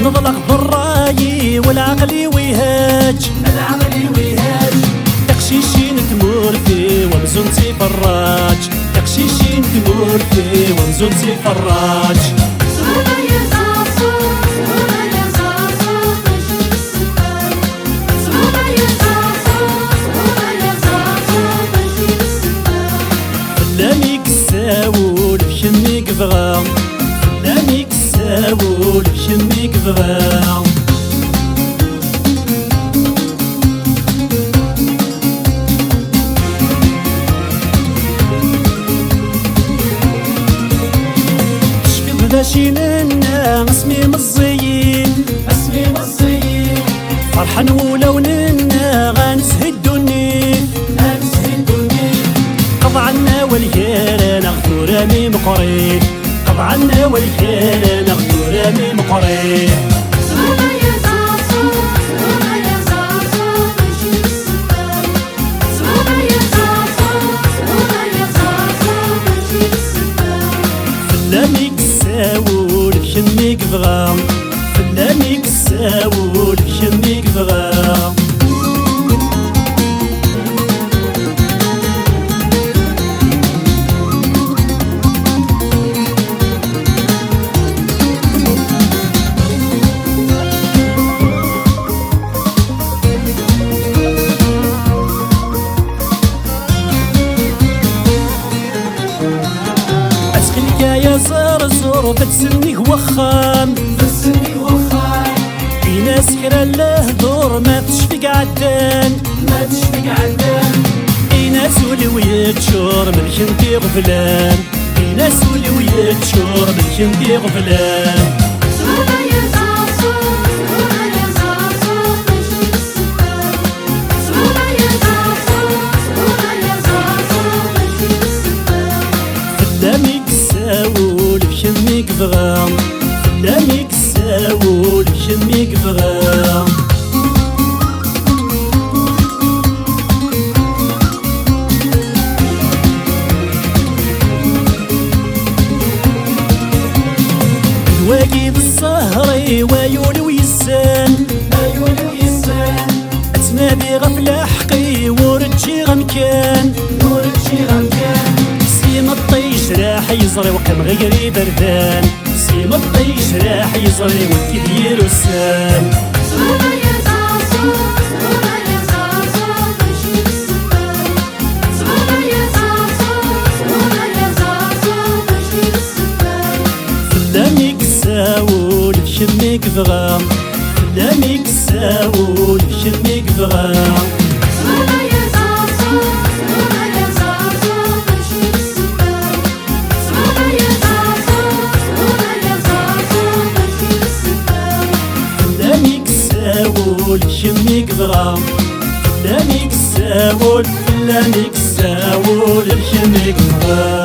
نضلق بالراي والعقل ويهاج تقشيشين تمور فيه ومزونتي فراج تقشيشين تمور فيه ومزونتي فراج فلاميك الساول بشميك بغا فلاميك الساول بشميك بغا شيننا اسمي مزيين فرحان ولوننا غنسهدوني قطعنا والكيران اغدو رامي مقرين قطعنا والكيران اغدو رامي مقرين فلاميك الساول بشميك بغا فلاميك الساول بشميك بغا يا زرزور بتسنيك وخام في ناس كرا له دور ما تشفق عدان في ناس ولويت شور من شنتي غفلان في ناس ولويت شور من شنتي غفلان فلاميك الساول بشميك بغا فلاميك الساول بشميك بغا الواقي بالسهري ويولي ويسان اتنادي غفلة حقي ورجي غمكان سيما الطيش راح يزري وكم غيري بردان سيما الطيش راح يزري والكبير والسام فلاميك الساول بشميك بغا فلاميك الساول بشميك بغا شميك بغا فلاميك الساول فلاميك الساول شميك بغا